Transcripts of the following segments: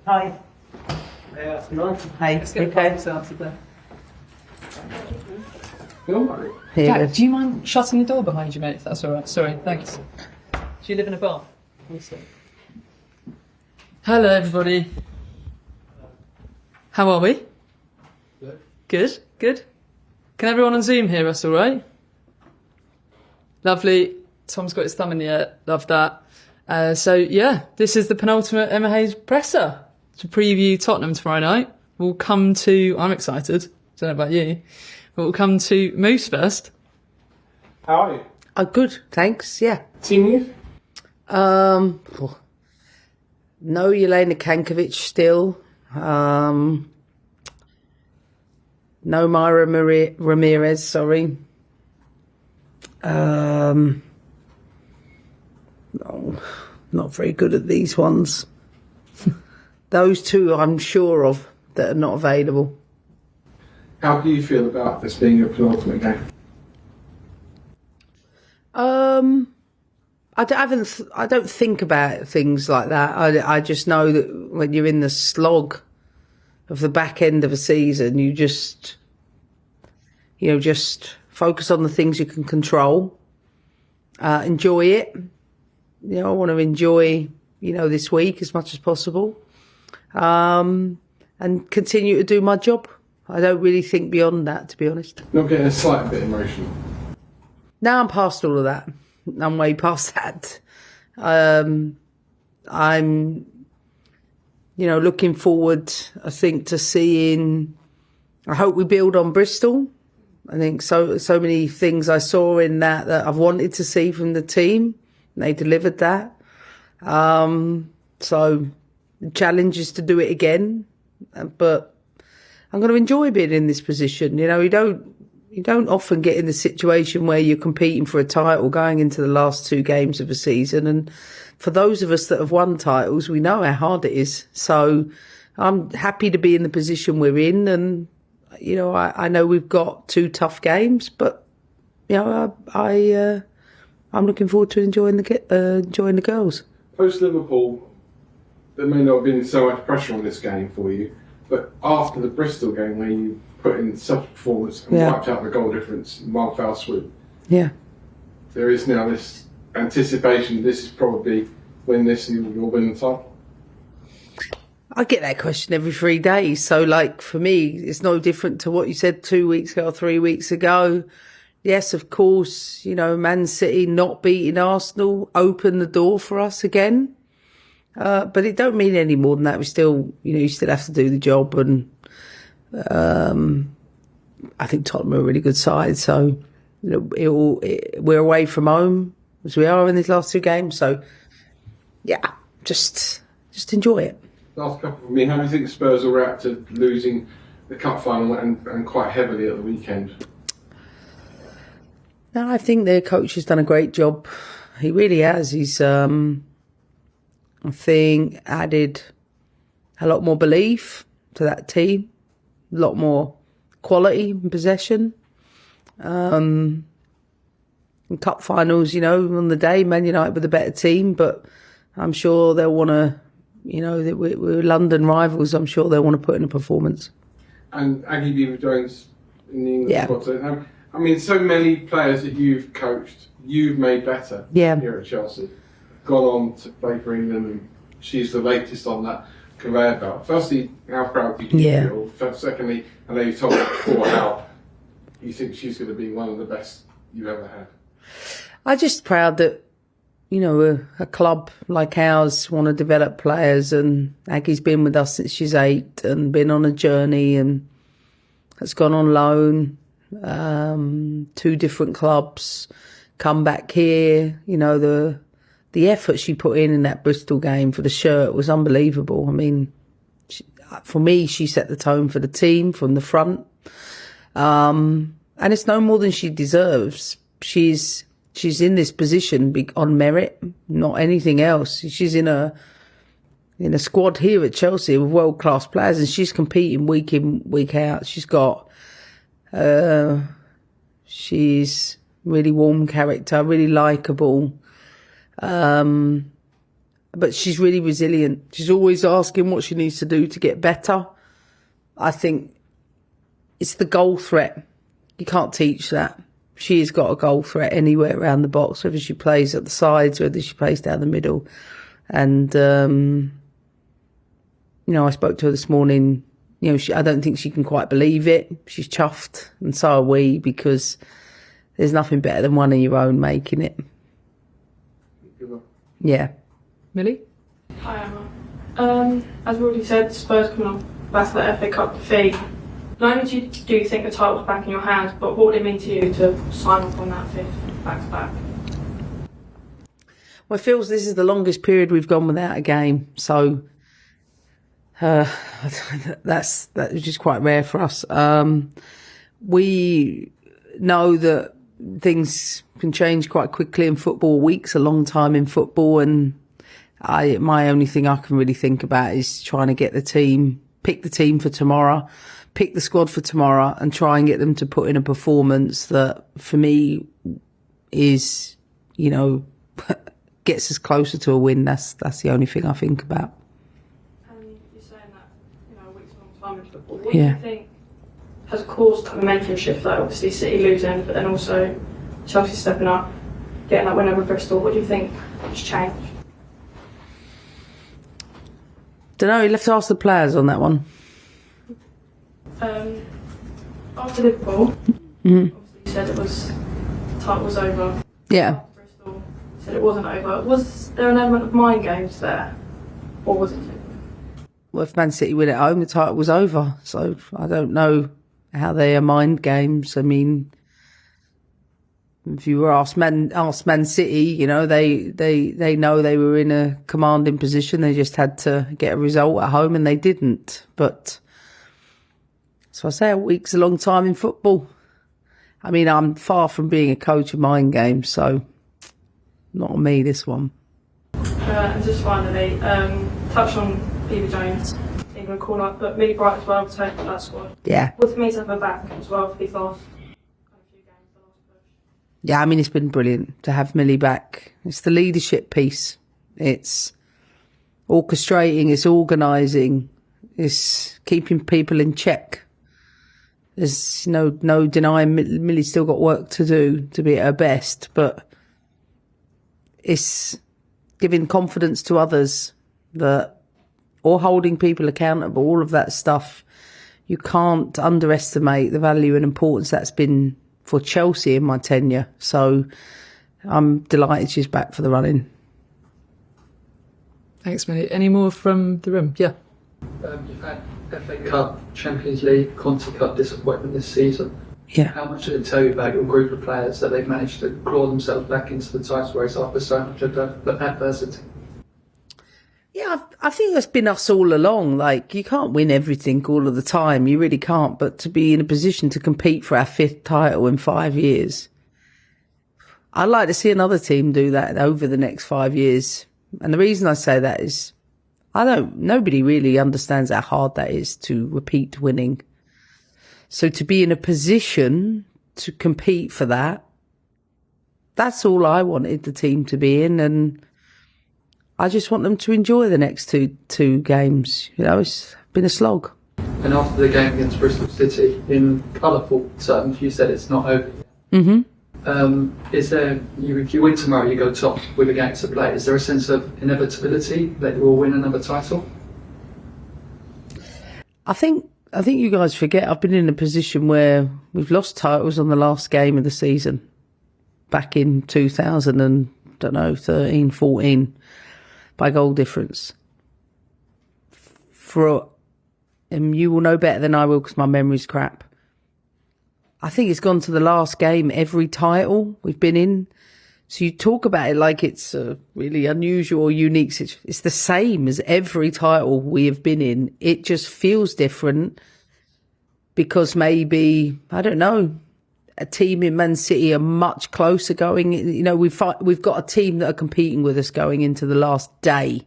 Hi. Yeah, nice. Hey. Let's get Okay. the out today. Here Jack, it is. do you mind shutting the door behind you, mate, if that's all right? Sorry, thanks. Do you live in a bar? Hello, everybody. How are we? Good. Good, good. Can everyone on Zoom hear us all right? Lovely. Tom's got his thumb in the air. Love that. This is the penultimate Emma Hayes presser to preview Tottenham tomorrow night. We'll come to... I'm excited. Don't know about you. But we'll come to Moose first. How are you? Oh, good. Thanks. Yeah. Team news? No Jelena Kankovic still. No Myra Ramirez, sorry. No, not very good at these ones. Those two I'm sure of that are not available. How do you feel about this being your penultimate game? I don't think about things like that. I just know that when you're in the slog of the back end of a season, you just focus on the things you can control. Enjoy it. I want to enjoy, this week as much as possible. And continue to do my job. I don't really think beyond that, to be honest. Not getting a slight bit emotional. Now I'm past all of that. I'm way past that. I'm, looking forward, I think, to seeing, I hope we build on Bristol. I think so many things I saw in that I've wanted to see from the team. They delivered that. So the challenge is to do it again. But I'm going to enjoy being in this position. You don't often get in the situation where you're competing for a title going into the last two games of a season. And for those of us that have won titles, we know how hard it is. So I'm happy to be in the position we're in. And, I know we've got two tough games, but, I'm looking forward to enjoying the girls. Post Liverpool, there may not have been so much pressure on this game for you, but after the Bristol game where you put in such a performance and wiped out the goal difference in one foul swoop, there is now this anticipation this is probably win this and you'll win the title. I get that question every 3 days. So, for me, it's no different to what you said 2 weeks ago or 3 weeks ago. Yes, of course, Man City not beating Arsenal opened the door for us again. But it don't mean any more than that. We still, you still have to do the job. And I think Tottenham are a really good side. So, we're away from home as we are in these last two games. So, yeah, just enjoy it. Last couple for me, how do you think Spurs will react to losing the cup final and quite heavily at the weekend? No, I think their coach has done a great job. He really has. He's, I think, added a lot more belief to that team, a lot more quality and possession. In cup finals, on the day, Man United were the better team, but I'm sure they'll want to, we're London rivals. I'm sure they'll want to put in a performance. And Aggie Beaver-Jones in the England squad. So, so many players that you've coached, you've made better here at Chelsea. Gone on to play for England, and she's the latest on that conveyor belt. Firstly, how proud do you feel? Secondly, I know you told me before how you think she's going to be one of the best you've ever had. I'm just proud that, a club like ours want to develop players, and Aggie's been with us since she's 8 and been on a journey and has gone on loan, 2 different clubs, come back here. The effort she put in that Bristol game for the shirt was unbelievable. For me, she set the tone for the team from the front. And it's no more than she deserves. She's in this position on merit, not anything else. She's in a squad here at Chelsea with world-class players, and she's competing week in, week out. She's really warm character, really likeable. but she's really resilient. She's always asking what she needs to do to get better. I think it's the goal threat. You can't teach that. She's got a goal threat anywhere around the box, whether she plays at the sides, whether she plays down the middle. And, I spoke to her this morning. I don't think she can quite believe it. She's chuffed, and so are we, because there's nothing better than one of your own making it. Yeah. Millie? Hi, Emma. As we already said, Spurs coming off back of the FA Cup defeat. Not only do you think the title's back in your hands, but what would it mean to you to sign off on that fifth back-to-back? Well, it feels this is the longest period we've gone without a game, so that's just quite rare for us. We know that things can change quite quickly in football. A week's a long time in football, and my only thing I can really think about is trying to get pick the team for tomorrow, pick the squad for tomorrow, and try and get them to put in a performance that, for me, is, gets us closer to a win. That's the only thing I think about. You're saying that, a week's a long time in football. What do you think has caused that momentum shift? Like, obviously City losing, but then also Chelsea stepping up, getting that win over Bristol. What do you think has changed? Don't know. You'll have to ask the players on that one. After Liverpool, obviously you said the title was over. Yeah. Bristol said it wasn't over. Was there an element of mind games there, or was it? Well, if Man City win at home, the title was over. So I don't know how they are mind games. I mean, if you were asked Man City, they know they were in a commanding position. They just had to get a result at home, and they didn't. But so I say a week's a long time in football. I mean, I'm far from being a coach of mind games, so not on me, this one. And just finally, touch on Phoebe Jones, England call-up, but Millie Bright as well to take that squad. Yeah. What's it mean to have her back as well for these last few games, the last push? Yeah, I mean, it's been brilliant to have Millie back. It's the leadership piece. It's orchestrating, it's organising, it's keeping people in check. There's no denying Millie's still got work to do to be at her best, but it's giving confidence to others or holding people accountable, all of that stuff. You can't underestimate the value and importance that's been for Chelsea in my tenure. So I'm delighted she's back for the running. Thanks, Millie. Any more from the room? Yeah. You've had FA Cup, Champions League, Conti Cup disappointment this season. Yeah. How much did it tell you about your group of players that they've managed to claw themselves back into the title race after so much adversity? Yeah, I think that's been us all along. Like, you can't win everything all of the time. You really can't. But to be in a position to compete for our 5th title in 5 years, I'd like to see another team do that over the next 5 years. And the reason I say that is nobody really understands how hard that is to repeat winning. So to be in a position to compete for that, that's all I wanted the team to be in. And I just want them to enjoy the next two games. It's been a slog. And after the game against Bristol City, in colourful terms, you said it's not over yet. Mm-hmm. Is there, if you win tomorrow, you go top with a game to play. Is there a sense of inevitability that you will win another title? I think you guys forget I've been in a position where we've lost titles on the last game of the season, back in 2013, 14, by goal difference. And you will know better than I will because my memory's crap. I think it's gone to the last game every title we've been in. So you talk about it like it's a really unusual or unique situation. It's the same as every title we have been in. It just feels different because maybe, I don't know, a team in Man City are much closer going. We've got a team that are competing with us going into the last day.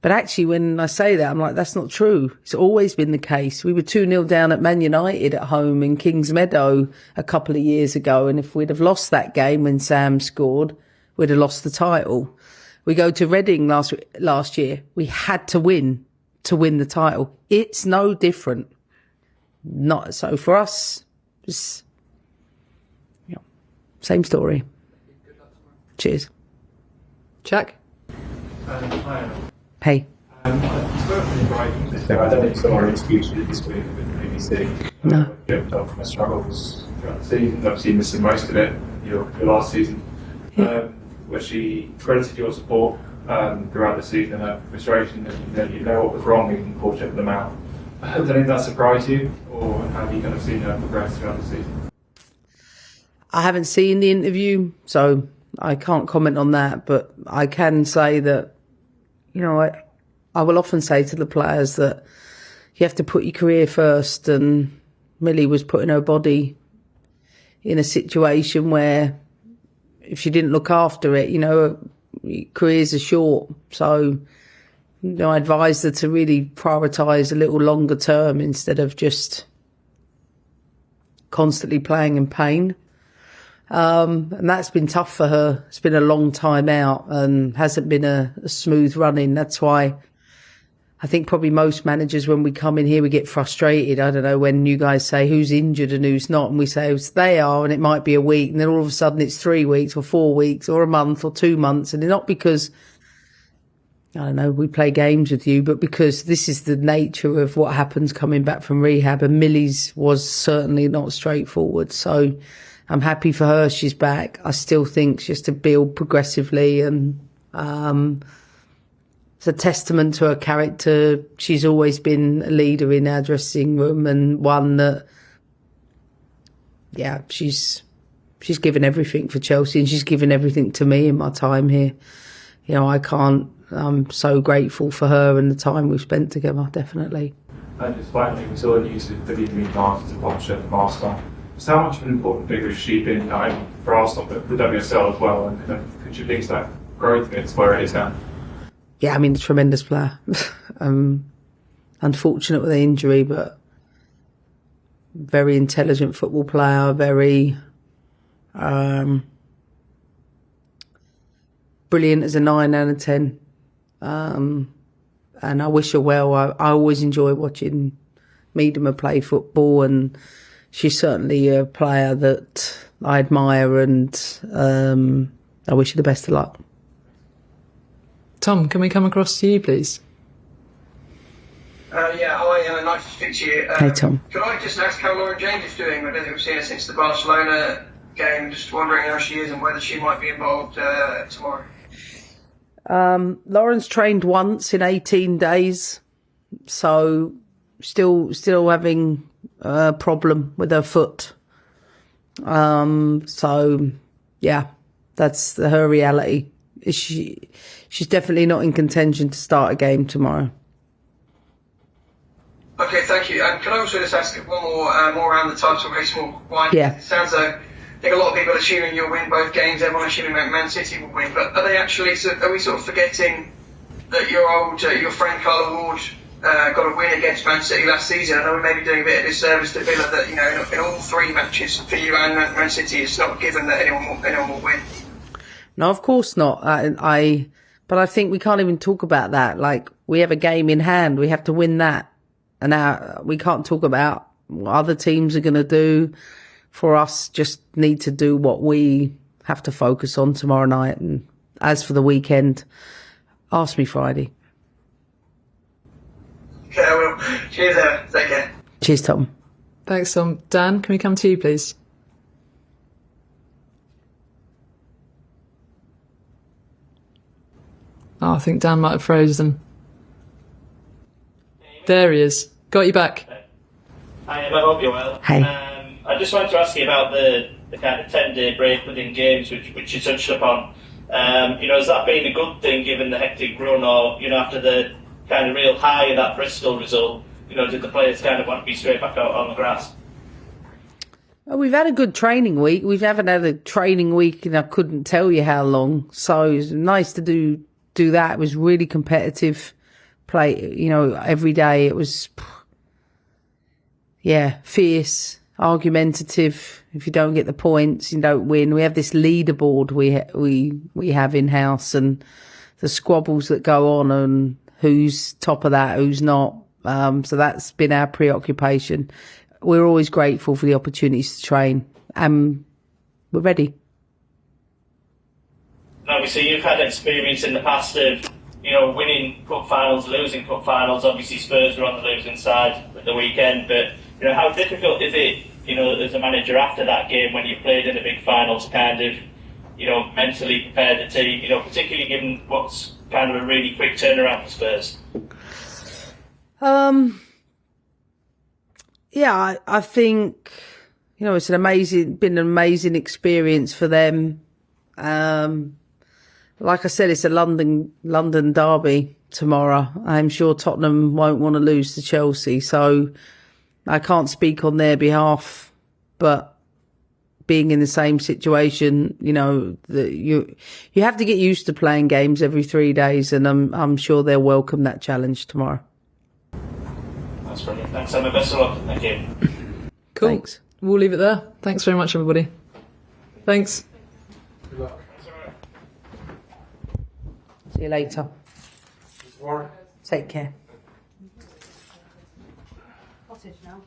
But actually, when I say that, I'm like, that's not true. It's always been the case. We were 2-0 down at Man United at home in Kings Meadow a couple of years ago. And if we'd have lost that game when Sam scored, we'd have lost the title. We go to Reading last year. We had to win the title. It's no different. Not so for us. It's, same story. Cheers. Jack? Hey. I don't think someone interviewed this week with the BBC. No. You have done from struggles throughout the season. Obviously, missing most of it, your last season. Where she credited your support throughout the season, her frustration, and you know what was wrong, you can pull them out. Does any of that surprise you, or have you kind of seen her progress throughout the season? I haven't seen the interview, so I can't comment on that, but I can say that, I will often say to the players that you have to put your career first, and Millie was putting her body in a situation where if she didn't look after it, careers are short. So, I advised her to really prioritise a little longer term instead of just constantly playing in pain. And that's been tough for her. It's been a long time out and hasn't been a smooth running. That's why I think probably most managers, when we come in here, we get frustrated. I don't know, when you guys say who's injured and who's not, and we say they are, and it might be a week, and then all of a sudden it's 3 weeks or 4 weeks or a month or 2 months. And not because, I don't know, we play games with you, but because this is the nature of what happens coming back from rehab. And Millie's was certainly not straightforward. So I'm happy for her she's back. I still think she has to build progressively, and it's a testament to her character. She's always been a leader in our dressing room, and one that, she's given everything for Chelsea, and she's given everything to me in my time here. I'm so grateful for her and the time we've spent together, definitely. And just finally, we saw the news of the leading advantage to Potter from Arsenal. So how much of an important figure has she been for Arsenal, but for WSL as well? And could you link that growth against where it is now? Yeah, a tremendous player. Unfortunate with the injury, but very intelligent football player, very brilliant as a 9 out of 10. And I wish her well. I always enjoy watching Miedema play football, and she's certainly a player that I admire, and I wish her the best of luck. Tom, can we come across to you, please? Hi, nice to speak to you. Hey, Tom. Could I just ask how Lauren James is doing? I don't think we've seen her since the Barcelona game. Just wondering how she is and whether she might be involved tomorrow. Lauren's trained once in 18 days, so still having a problem with her foot. So, yeah, that's her reality. She's definitely not in contention to start a game tomorrow. Okay, thank you. And can I also just ask one more around the title race? Yeah. It sounds like, I think a lot of people are assuming you'll win both games. Everyone assuming Man City will win. But are we sort of forgetting that your friend Carla Ward got a win against Man City last season? I know we may be doing a bit of disservice to Villa that, in all 3 matches for you and Man City, it's not given that anyone will win. No, of course not. But I think we can't even talk about that. Like, we have a game in hand. We have to win that. And we can't talk about what other teams are going to do. For us, just need to do what we have to focus on tomorrow night. And as for the weekend, ask me Friday. Okay, I will. Cheers, take care. Cheers, Tom. Thanks, Tom. Dan, can we come to you, please? Oh, I think Dan might have frozen. There he is. Got you back. Hi, I hope you're well. Hey. I just wanted to ask you about the kind of 10-day break within games, which you touched upon. Has that been a good thing given the hectic run, or after the kind of real high of that Bristol result, did the players kind of want to be straight back out on the grass? Well, we've had a good training week. We haven't had a training week, and I couldn't tell you how long. So it's nice to do that. It was really competitive play. Every day it was, fierce, argumentative. If you don't get the points, you don't win. We have this leaderboard we have in house, and the squabbles that go on and who's top of that, who's not. So that's been our preoccupation. We're always grateful for the opportunities to train, and we're ready. Obviously, you've had experience in the past of, winning cup finals, losing cup finals. Obviously, Spurs were on the losing side at the weekend, but, how difficult is it, as a manager after that game when you played in a big final to kind of, mentally prepare the team, particularly given what's kind of a really quick turnaround for Spurs? Yeah, I think, it's been an amazing experience for them. Like I said, it's a London derby tomorrow. I'm sure Tottenham won't want to lose to Chelsea, so I can't speak on their behalf, but being in the same situation, you have to get used to playing games every 3 days, and I'm sure they'll welcome that challenge tomorrow. That's brilliant. Thanks, Emma. Best of luck. Thank you. Cool. Thanks. We'll leave it there. Thanks very much, everybody. Thanks. Good luck. See you later. Warren. Take care. Cottage now.